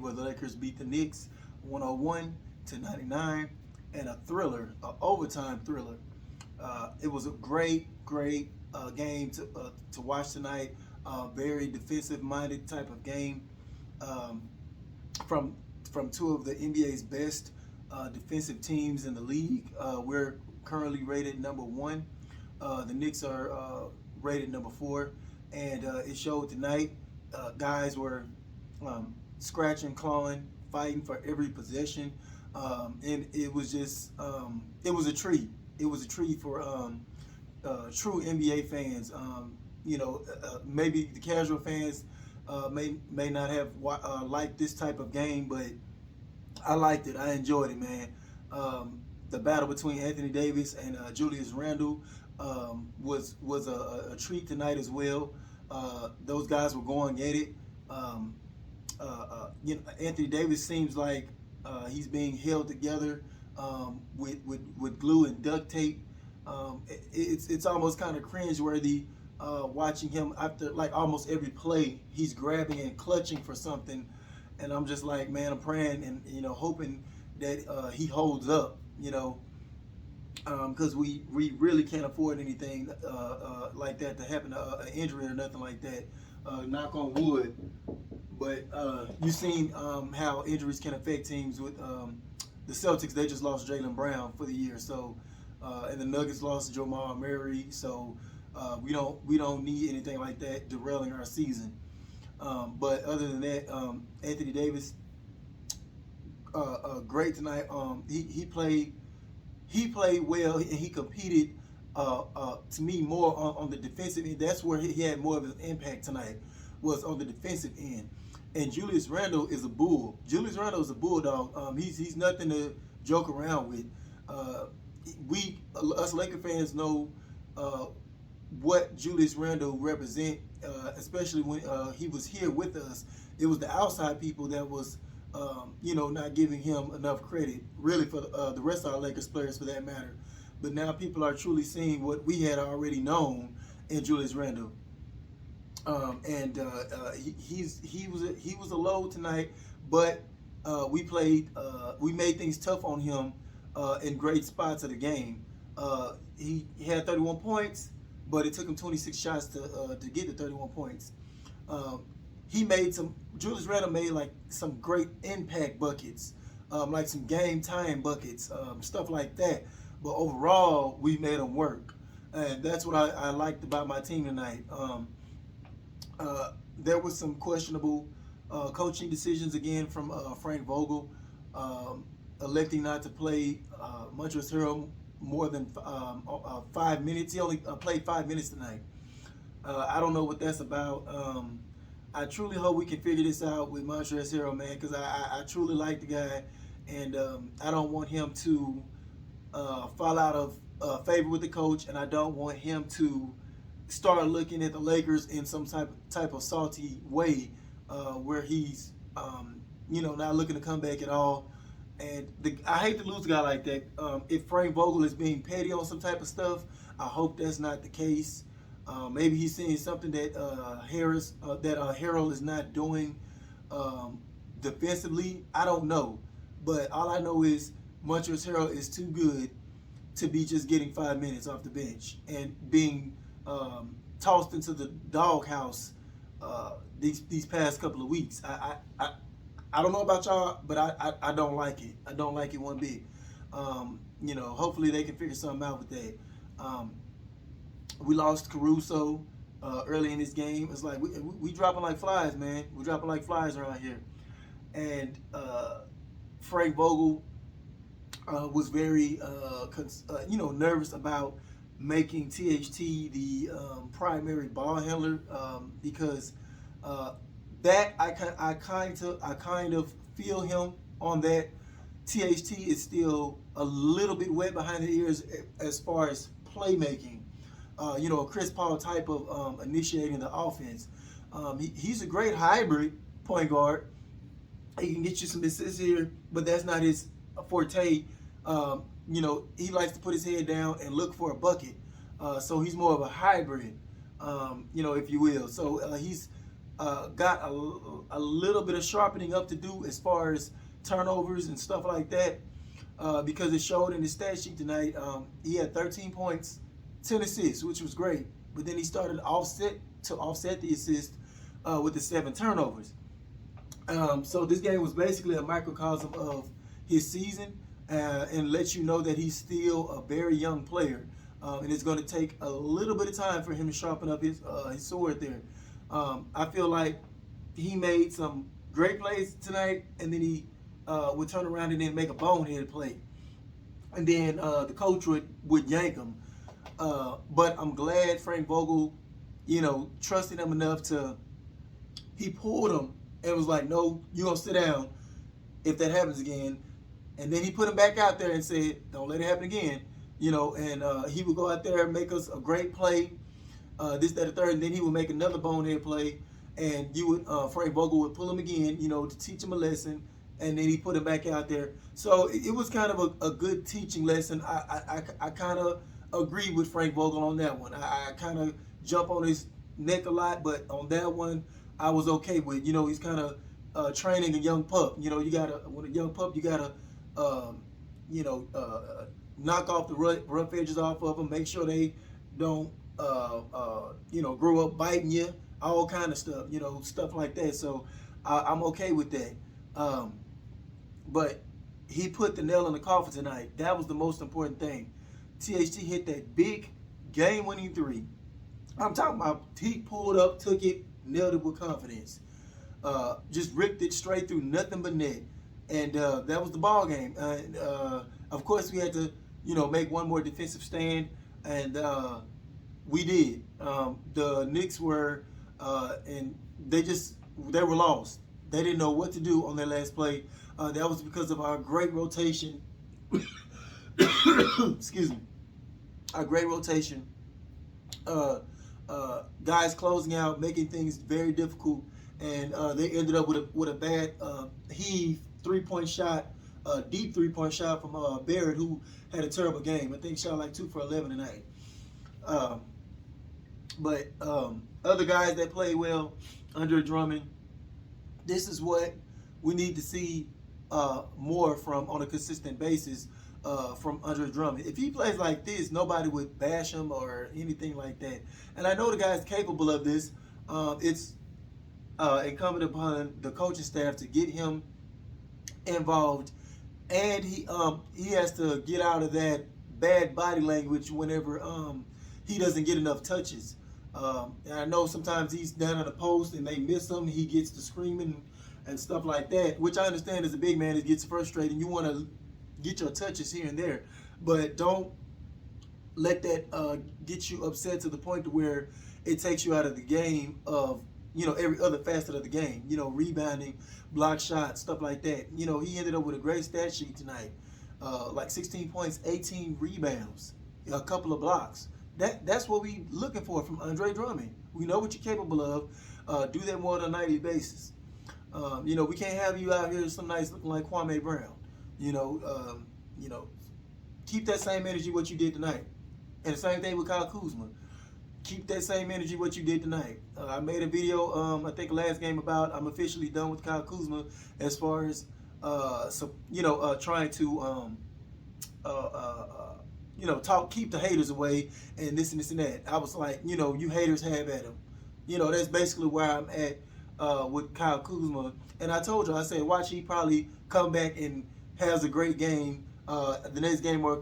where the Lakers beat the Knicks 101-99, and a thriller, an overtime thriller. It was a great game to watch tonight. Very defensive-minded type of game um, from from two of the NBA's best defensive teams in the league. We're currently rated number one. The Knicks are rated number four, and it showed tonight. Guys were scratching, clawing, fighting for every possession, and it was just it was a treat. It was a treat for true NBA fans. Maybe the casual fans may not have liked this type of game, but I liked it. I enjoyed it, man. The battle between Anthony Davis and Julius Randle was a treat tonight as well. Those guys were going at it. Anthony Davis seems like he's being held together with glue and duct tape. It's almost kind of cringeworthy watching him after like almost every play. He's grabbing and clutching for something, and I'm just like, man, I'm praying and hoping that he holds up. Because we really can't afford anything like that to happen, an injury or nothing like that. Knock on wood. But you've seen how injuries can affect teams. With the Celtics, they just lost Jaylen Brown for the year. So, and the Nuggets lost Jamal Murray. So we don't need anything like that derailing our season. But other than that, Anthony Davis, great tonight. He played well, and he competed. To me, more on the defensive end. That's where he had more of an impact tonight, was on the defensive end. And Julius Randle is a bull. Julius Randle is a bulldog. He's nothing to joke around with. Us Laker fans know what Julius Randle represent, especially when he was here with us. It was the outside people that was, not giving him enough credit, really, for the rest of our Lakers players for that matter. But now people are truly seeing what we had already known in Julius Randle. He was a load tonight, but we made things tough on him in great spots of the game. He had 31 points, but it took him 26 shots to get the 31 points. Julius Randle made like some great impact buckets, like some game time buckets, stuff like that. But overall, we made him work, and that's what I liked about my team tonight. There was some questionable coaching decisions again from Frank Vogel, electing not to play Montrezl Harrell more than 5 minutes. He only played 5 minutes tonight. I don't know what that's about. I truly hope we can figure this out with Montrezl Harrell, man, because I truly like the guy, and I don't want him to fall out of favor with the coach, and I don't want him to start looking at the Lakers in some type of salty way, where he's not looking to come back at all. And I hate to lose a guy like that. If Frank Vogel is being petty on some type of stuff, I hope that's not the case. Maybe he's seeing something that Harrell is not doing defensively. I don't know, but all I know is Montrezl Harrell is too good to be just getting 5 minutes off the bench and being tossed into the doghouse these past couple of weeks. I don't know about y'all, but I don't like it. I don't like it one bit. Hopefully they can figure something out with that. We lost Caruso early in this game. It's like we dropping like flies, man. We're dropping like flies around here. And Frank Vogel was very nervous about making THT the primary ball handler, because that I kind of feel him on that. THT is still a little bit wet behind the ears as far as playmaking. A Chris Paul type of initiating the offense. He's a great hybrid point guard. He can get you some assists here, but that's not his forte. He likes to put his head down and look for a bucket. So he's more of a hybrid, if you will. So he's got a little bit of sharpening up to do as far as turnovers and stuff like that, because it showed in his stat sheet tonight. He had 13 points, 10 assists, which was great. But then he started to offset the assist with the 7 turnovers. So this game was basically a microcosm of his season, and lets you know that he's still a very young player, and it's going to take a little bit of time for him to sharpen up his sword there. I feel like he made some great plays tonight, and then he would turn around and then make a bonehead play, and then the coach would yank him. But I'm glad Frank Vogel, trusted him enough to, he pulled him and was like, no, you're going to sit down if that happens again. And then he put him back out there and said, don't let it happen again. And he would go out there and make us a great play, this, that, and third, and then he would make another bonehead play, and Frank Vogel would pull him again, to teach him a lesson, and then he put him back out there. So it was kind of a good teaching lesson. I kind of agree with Frank Vogel on that one. I kind of jump on his neck a lot, but on that one, I was okay with. He's kind of training a young pup. When a young pup, you gotta, knock off the rough edges off of them, make sure they don't, grow up biting you, all kind of stuff, stuff like that. So I'm okay with that. But he put the nail in the coffin tonight. That was the most important thing. THT hit that big game-winning 3. I'm talking about he pulled up, took it, nailed it with confidence. Just ripped it straight through, nothing but net. And that was the ball game. Of course, we had to, make one more defensive stand, and we did. The Knicks were, and they were lost. They didn't know what to do on their last play. That was because of our great rotation. Excuse me. Our great rotation. Guys closing out, making things very difficult, and they ended up with a bad heave 3-point shot, deep 3-point shot from Barrett, who had a terrible game. I think he shot like 2 for 11 tonight. But other guys that play well, Andre Drummond, this is what we need to see more from on a consistent basis from Andre Drummond. If he plays like this, nobody would bash him or anything like that. And I know the guy's capable of this. It's incumbent upon the coaching staff to get him involved, and he has to get out of that bad body language whenever he doesn't get enough touches. And I know sometimes he's down on the post and they miss him. He gets to screaming and stuff like that, which I understand as a big man, it gets frustrating. You want to get your touches here and there, but don't let that get you upset to the point to where it takes you out of the game of every other facet of the game. Rebounding, block shots, stuff like that. He ended up with a great stat sheet tonight, like 16 points, 18 rebounds, a couple of blocks. That's what we looking for from Andre Drummond. We know what you're capable of. Do that more on a nightly basis. We can't have you out here some nights looking like Kwame Brown. Keep that same energy what you did tonight. And the same thing with Kyle Kuzma. Keep that same energy what you did tonight. I made a video, I think last game, about I'm officially done with Kyle Kuzma as far as trying to keep the haters away and this and this and that. I was like, you haters have at him. That's basically where I'm at with Kyle Kuzma. And I told you, I said, watch, he probably come back and has a great game the next game or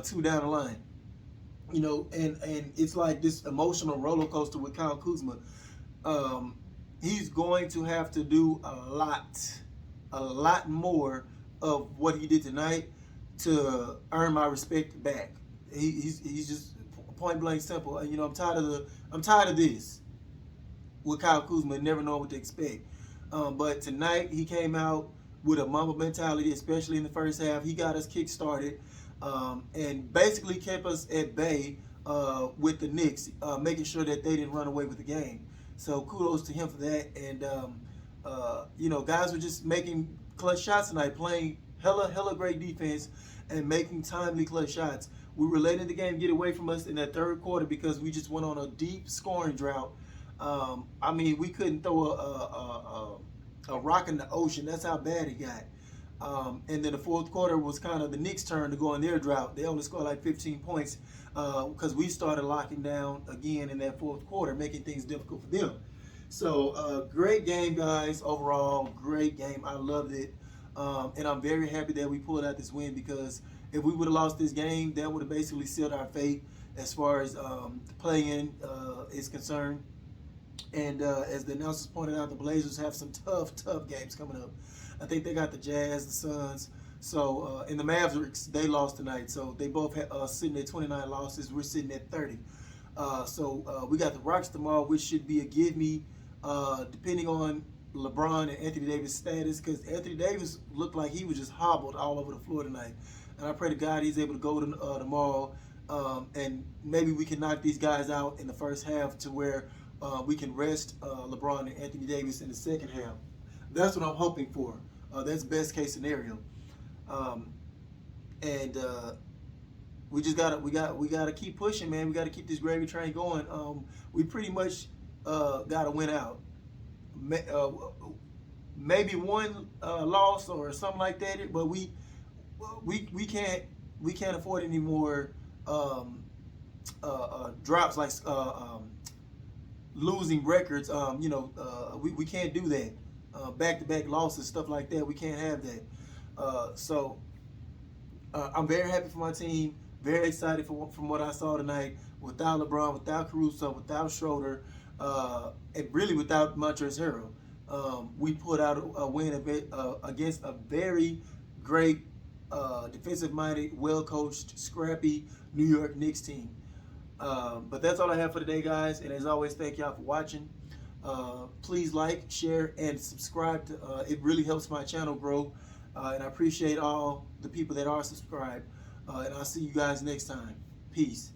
2 down the line. And it's like this emotional roller coaster with Kyle Kuzma. He's going to have to do a lot more of what he did tonight to earn my respect back. He's just point blank simple. I'm tired of this with Kyle Kuzma, never knowing what to expect. But tonight he came out with a Mamba mentality, especially in the first half. He got us kick started. And basically kept us at bay with the Knicks, making sure that they didn't run away with the game. So kudos to him for that. And guys were just making clutch shots tonight, playing hella great defense and making timely clutch shots. We were letting the game get away from us in that third quarter because we just went on a deep scoring drought. I mean, we couldn't throw a rock in the ocean. That's how bad it got. And then the fourth quarter was kind of the Knicks' turn to go on their drought. They only scored like 15 points because we started locking down again in that fourth quarter, making things difficult for them. So, great game, guys. Overall, great game. I loved it. And I'm very happy that we pulled out this win because if we would have lost this game, that would have basically sealed our fate as far as the play-in is concerned. And as the announcers pointed out, the Blazers have some tough games coming up. I think they got the Jazz, the Suns. So, and the Mavericks, they lost tonight. So they both sitting at 29 losses. We're sitting at 30. We got the Rockets tomorrow, which should be a give me, depending on LeBron and Anthony Davis' status, because Anthony Davis looked like he was just hobbled all over the floor tonight. And I pray to God he's able to go tomorrow, and maybe we can knock these guys out in the first half to where we can rest LeBron and Anthony Davis in the second half. That's what I'm hoping for. That's best case scenario. And we gotta keep pushing, man. We gotta keep this gravy train going. We pretty much gotta win out. Maybe one loss or something like that, but we can't afford any more drops like losing records. We can't do that. Back-to-back losses, stuff like that. We can't have that. I'm very happy for my team. Very excited from what I saw tonight. Without LeBron, without Caruso, without Schroeder, and really without Montrezl Harrell, we put out a win against a very great, defensive-minded, well-coached, scrappy New York Knicks team. But that's all I have for today, guys. And as always, thank y'all for watching. Please like, share, and subscribe. It really helps my channel grow. And I appreciate all the people that are subscribed. And I'll see you guys next time. Peace.